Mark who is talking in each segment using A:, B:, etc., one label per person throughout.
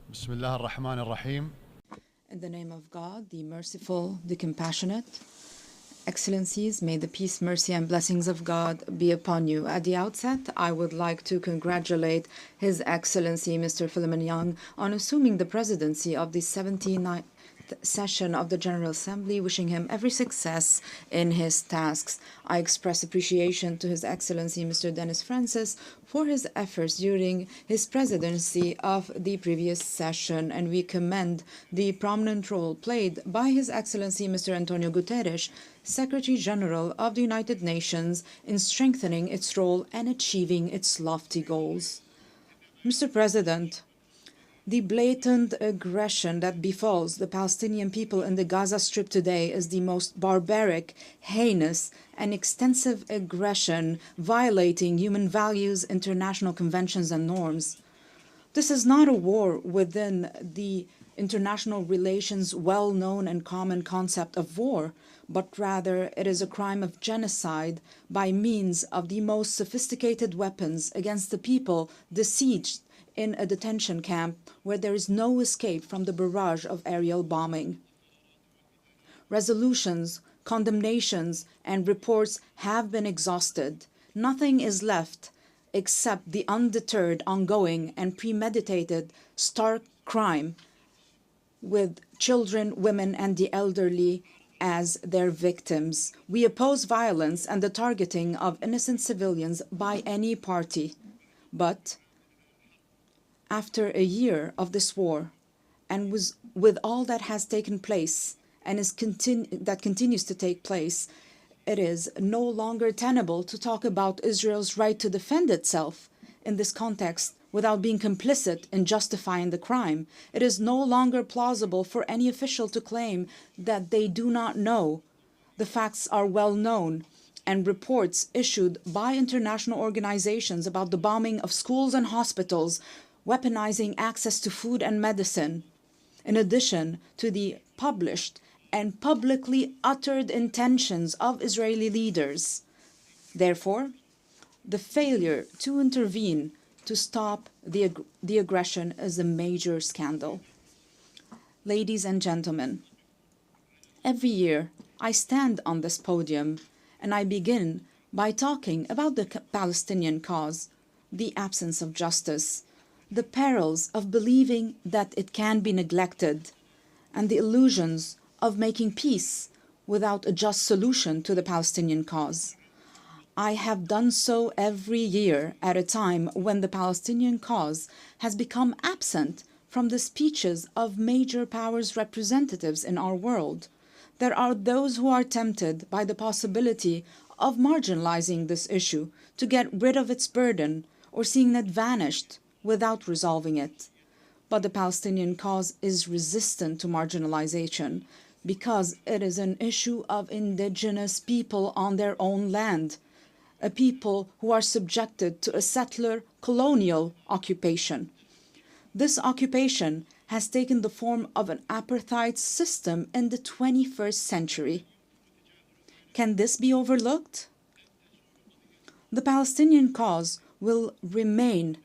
A: Bismillah ar-Rahman ar-Rahim.
B: In the name of God, the merciful, the compassionate. Excellencies, may the peace, mercy, and blessings of God be upon you. At the outset, I would like to congratulate His Excellency Mr. Philemon Young on assuming the presidency of the 79th session of the General Assembly, wishing him every success in his tasks. I express appreciation to His Excellency Mr. Dennis Francis for his efforts during his presidency of the previous session, and we commend the prominent role played by His Excellency Mr. Antonio Guterres, Secretary General of the United Nations, in strengthening its role and achieving its lofty goals. Mr. President, the blatant aggression that befalls the Palestinian people in the Gaza Strip today is the most barbaric, heinous, and extensive aggression violating human values, international conventions, and norms. This is not a war within the international relations well-known and common concept of war, but rather it is a crime of genocide by means of the most sophisticated weapons against the people besieged in a detention camp where there is no escape from the barrage of aerial bombing. Resolutions, condemnations, and reports have been exhausted. Nothing is left except the undeterred, ongoing, and premeditated stark crime with children, women, and the elderly as their victims. We oppose violence and the targeting of innocent civilians by any party. But after a year of this war, and with all that has taken place and that continues to take place, it is no longer tenable to talk about Israel's right to defend itself in this context without being complicit in justifying the crime. It is no longer plausible for any official to claim that they do not know. The facts are well known, and reports issued by international organizations about the bombing of schools and hospitals, weaponizing access to food and medicine, in addition to the published and publicly uttered intentions of Israeli leaders. Therefore, the failure to intervene to stop the aggression is a major scandal. Ladies and gentlemen, every year I stand on this podium and I begin by talking about the Palestinian cause, the absence of justice, the perils of believing that it can be neglected, and the illusions of making peace without a just solution to the Palestinian cause. I have done so every year at a time when the Palestinian cause has become absent from the speeches of major powers' representatives in our world. There are those who are tempted by the possibility of marginalizing this issue to get rid of its burden or seeing it vanished without resolving it. But the Palestinian cause is resistant to marginalization because it is an issue of indigenous people on their own land, a people who are subjected to a settler colonial occupation. This occupation has taken the form of an apartheid system in the 21st century. Can this be overlooked? The Palestinian cause will remain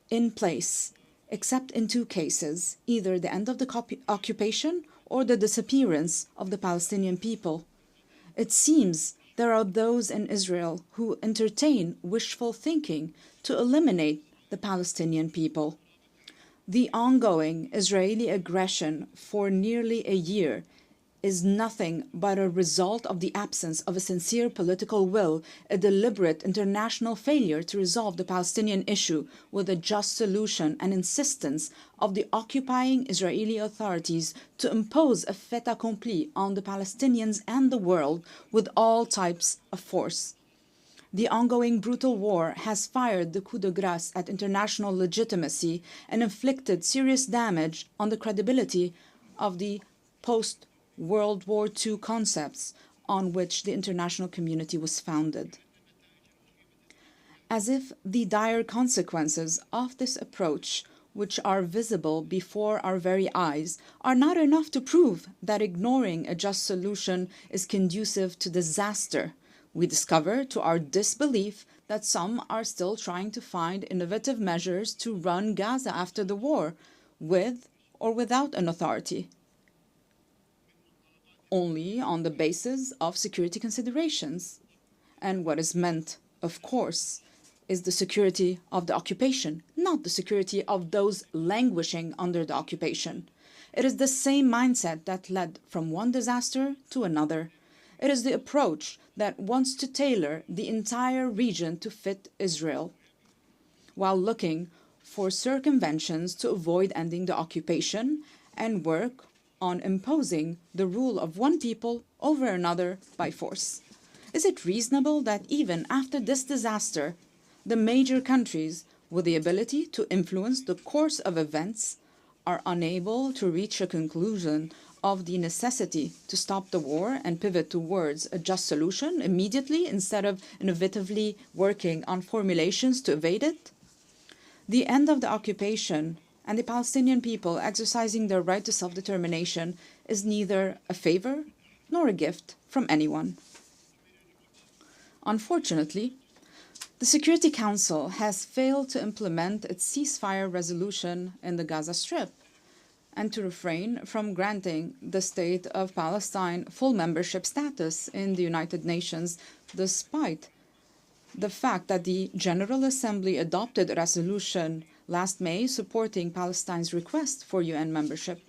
B: in place, except in two cases, either the end of the occupation or the disappearance of the Palestinian people. It seems there are those in Israel who entertain wishful thinking to eliminate the Palestinian people. The ongoing Israeli aggression for nearly a year is nothing but a result of the absence of a sincere political will, a deliberate international failure to resolve the Palestinian issue with a just solution, and insistence of the occupying Israeli authorities to impose a fait accompli on the Palestinians and the world with all types of force. The ongoing brutal war has fired the coup de grace at international legitimacy and inflicted serious damage on the credibility of the post-World War II concepts on which the international community was founded. As if the dire consequences of this approach, which are visible before our very eyes, are not enough to prove that ignoring a just solution is conducive to disaster, we discover to our disbelief that some are still trying to find innovative measures to run Gaza after the war, with or without an authority, only on the basis of security considerations. And what is meant, of course, is the security of the occupation, not the security of those languishing under the occupation. It is the same mindset that led from one disaster to another. It is the approach that wants to tailor the entire region to fit Israel, while looking for circumventions to avoid ending the occupation and work on imposing the rule of one people over another by force. Is it reasonable that even after this disaster, the major countries with the ability to influence the course of events are unable to reach a conclusion of the necessity to stop the war and pivot towards a just solution immediately instead of innovatively working on formulations to evade it? The end of the occupation and the Palestinian people exercising their right to self-determination is neither a favor nor a gift from anyone. Unfortunately, the Security Council has failed to implement its ceasefire resolution in the Gaza Strip and to refrain from granting the State of Palestine full membership status in the United Nations, despite the fact that the General Assembly adopted a resolution last May supporting Palestine's request for UN membership.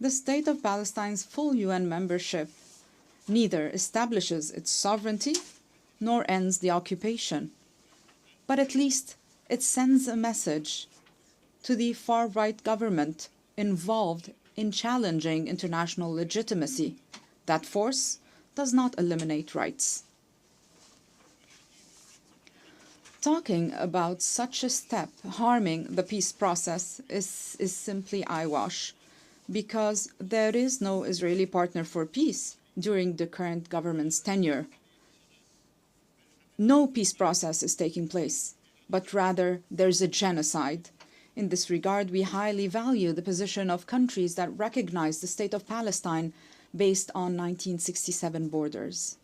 B: The State of Palestine's full UN membership neither establishes its sovereignty nor ends the occupation, but at least it sends a message to the far-right government involved in challenging international legitimacy that force does not eliminate rights. Talking about such a step harming the peace process is simply eyewash, because there is no Israeli partner for peace during the current government's tenure. No peace process is taking place, but rather there's a genocide. In this regard, we highly value the position of countries that recognize the State of Palestine based on 1967 borders.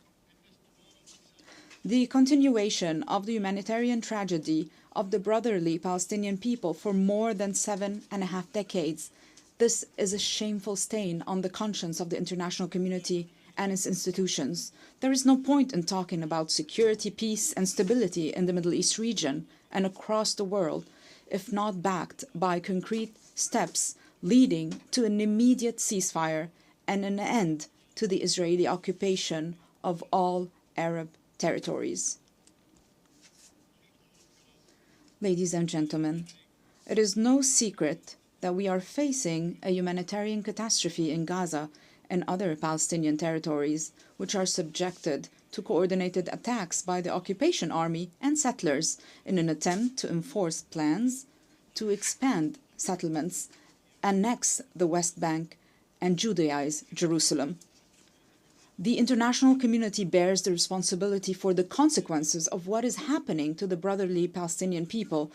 B: The continuation of the humanitarian tragedy of the brotherly Palestinian people for more than 7.5 decades, this is a shameful stain on the conscience of the international community and its institutions. There is no point in talking about security, peace, and stability in the Middle East region and across the world if not backed by concrete steps leading to an immediate ceasefire and an end to the Israeli occupation of all Arab territories. Ladies and gentlemen, it is no secret that we are facing a humanitarian catastrophe in Gaza and other Palestinian territories, which are subjected to coordinated attacks by the occupation army and settlers in an attempt to enforce plans to expand settlements, annex the West Bank, and Judaize Jerusalem. The international community bears the responsibility for the consequences of what is happening to the brotherly Palestinian people.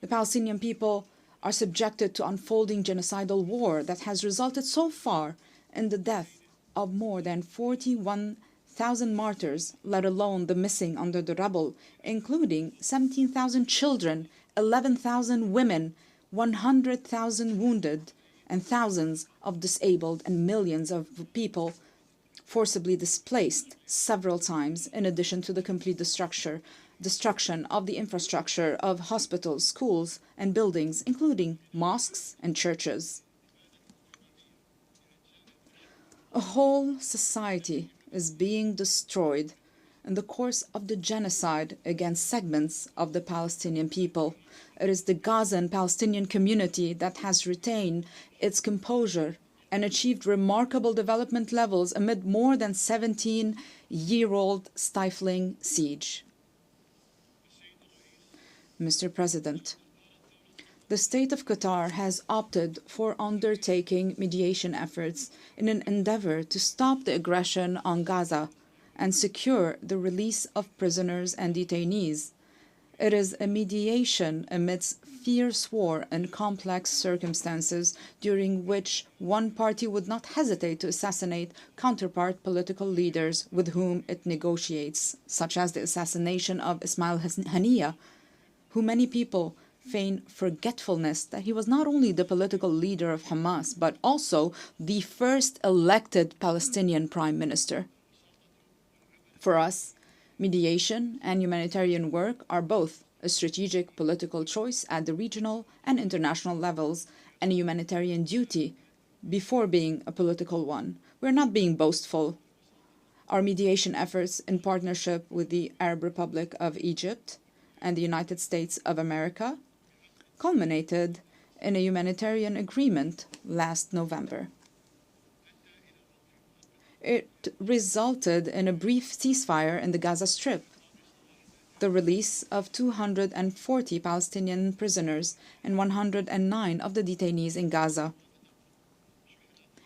B: The Palestinian people are subjected to unfolding genocidal war that has resulted so far in the death of more than 41,000 martyrs, let alone the missing under the rubble, including 17,000 children, 11,000 women, 100,000 wounded, and thousands of disabled and millions of people forcibly displaced several times, in addition to the complete destruction of the infrastructure of hospitals, schools, and buildings, including mosques and churches. A whole society is being destroyed in the course of the genocide against segments of the Palestinian people. It is the Gazan Palestinian community that has retained its composure and achieved remarkable development levels amid more than 17-year-old stifling siege. Mr. President, the State of Qatar has opted for undertaking mediation efforts in an endeavor to stop the aggression on Gaza and secure the release of prisoners and detainees. It is a mediation amidst fierce war and complex circumstances during which one party would not hesitate to assassinate counterpart political leaders with whom it negotiates, such as the assassination of Ismail Haniyeh, who many people feign forgetfulness that he was not only the political leader of Hamas, but also the first elected Palestinian prime minister. For us, mediation and humanitarian work are both a strategic political choice at the regional and international levels and a humanitarian duty before being a political one. We're not being boastful. Our mediation efforts in partnership with the Arab Republic of Egypt and the United States of America culminated in a humanitarian agreement last November. It resulted in a brief ceasefire in the Gaza Strip, the release of 240 Palestinian prisoners and 109 of the detainees in Gaza.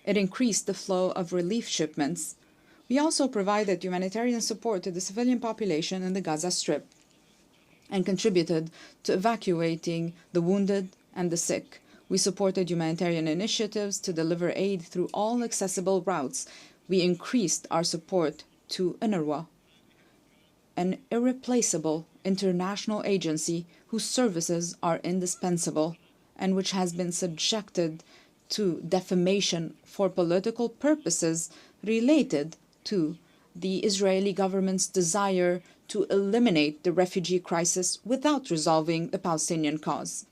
B: It increased the flow of relief shipments. We also provided humanitarian support to the civilian population in the Gaza Strip and contributed to evacuating the wounded and the sick. We supported humanitarian initiatives to deliver aid through all accessible routes. We increased our support to UNRWA, an irreplaceable international agency whose services are indispensable and which has been subjected to defamation for political purposes related to the Israeli government's desire to eliminate the refugee crisis without resolving the Palestinian cause.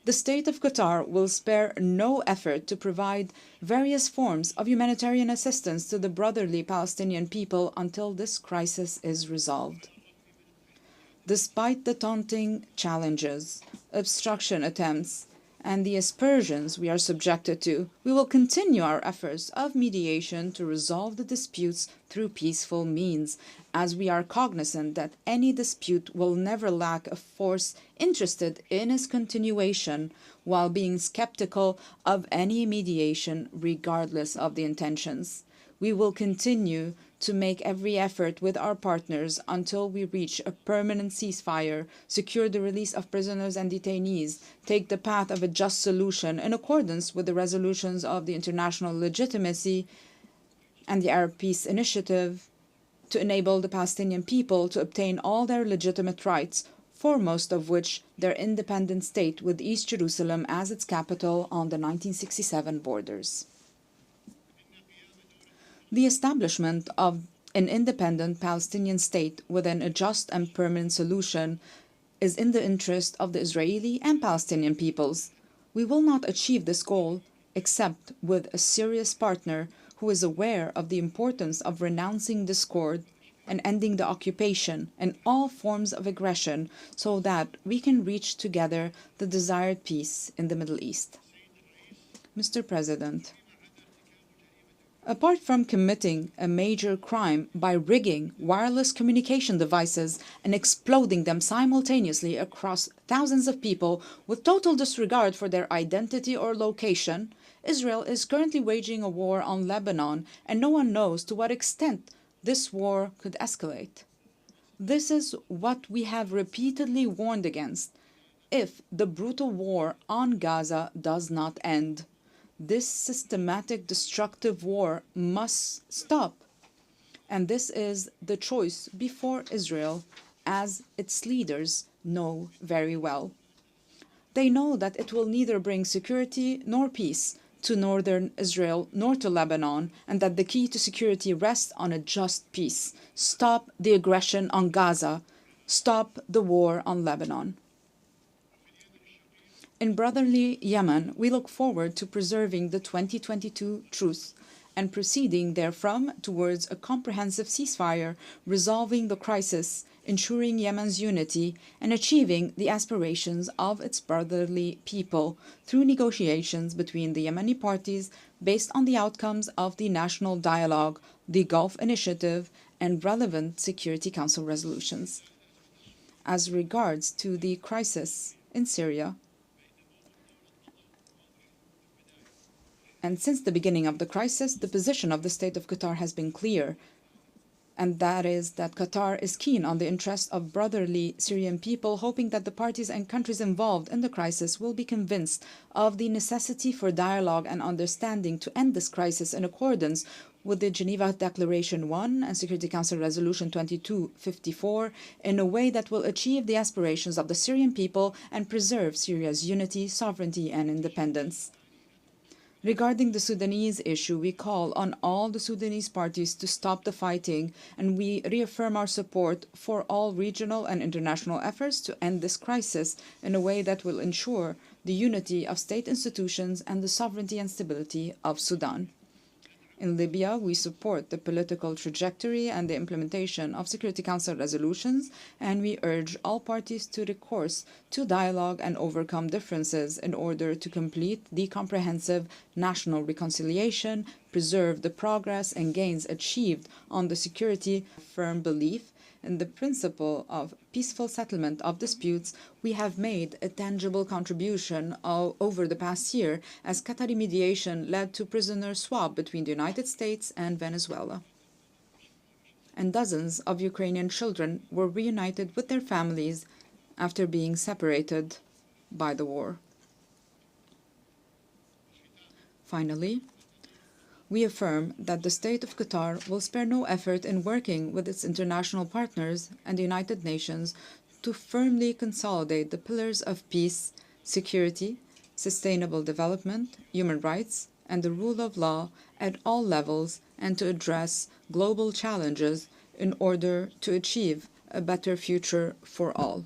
B: The State of Qatar will spare no effort to provide various forms of humanitarian assistance to the brotherly Palestinian people until this crisis is resolved. Despite the daunting challenges, obstruction attempts, and the aspersions we are subjected to, we will continue our efforts of mediation to resolve the disputes through peaceful means, as we are cognizant that any dispute will never lack a force interested in its continuation, while being skeptical of any mediation regardless of the intentions. We will continue to make every effort with our partners until we reach a permanent ceasefire, secure the release of prisoners and detainees, take the path of a just solution in accordance with the resolutions of the international legitimacy and the Arab Peace Initiative, to enable the Palestinian people to obtain all their legitimate rights, foremost of which their independent state with East Jerusalem as its capital on the 1967 borders. The establishment of an independent Palestinian state within a just and permanent solution is in the interest of the Israeli and Palestinian peoples. We will not achieve this goal except with a serious partner who is aware of the importance of renouncing discord and ending the occupation and all forms of aggression so that we can reach together the desired peace in the Middle East. Mr. President, apart from committing a major crime by rigging wireless communication devices and exploding them simultaneously across thousands of people with total disregard for their identity or location, Israel is currently waging a war on Lebanon, and no one knows to what extent this war could escalate. This is what we have repeatedly warned against. If the brutal war on Gaza does not end, this systematic destructive war must stop. And this is the choice before Israel, as its leaders know very well. They know that it will neither bring security nor peace to northern Israel nor to Lebanon, and that the key to security rests on a just peace. Stop the aggression on Gaza. Stop the war on Lebanon. In brotherly Yemen, we look forward to preserving the 2022 truce and proceeding therefrom towards a comprehensive ceasefire, resolving the crisis, ensuring Yemen's unity, and achieving the aspirations of its brotherly people through negotiations between the Yemeni parties based on the outcomes of the national dialogue, the Gulf Initiative, and relevant Security Council resolutions. As regards to the crisis in Syria, and since the beginning of the crisis, the position of the State of Qatar has been clear, and that is that Qatar is keen on the interests of brotherly Syrian people, hoping that the parties and countries involved in the crisis will be convinced of the necessity for dialogue and understanding to end this crisis in accordance with the Geneva Declaration 1 and Security Council Resolution 2254 in a way that will achieve the aspirations of the Syrian people and preserve Syria's unity, sovereignty, and independence. Regarding the Sudanese issue, we call on all the Sudanese parties to stop the fighting, and we reaffirm our support for all regional and international efforts to end this crisis in a way that will ensure the unity of state institutions and the sovereignty and stability of Sudan. In Libya, we support the political trajectory and the implementation of Security Council resolutions, and we urge all parties to recourse to dialogue and overcome differences in order to complete the comprehensive national reconciliation, preserve the progress and gains achieved on the security. Firm belief in the principle of peaceful settlement of disputes, we have made a tangible contribution over the past year as Qatari mediation led to prisoner swap between the United States and Venezuela. And dozens of Ukrainian children were reunited with their families after being separated by the war. Finally, we affirm that the state of Qatar will spare no effort in working with its international partners and the United Nations to firmly consolidate the pillars of peace, security, sustainable development, human rights, and the rule of law at all levels, and to address global challenges in order to achieve a better future for all.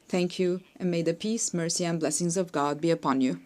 B: Thank you, and may the peace, mercy, and blessings of God be upon you.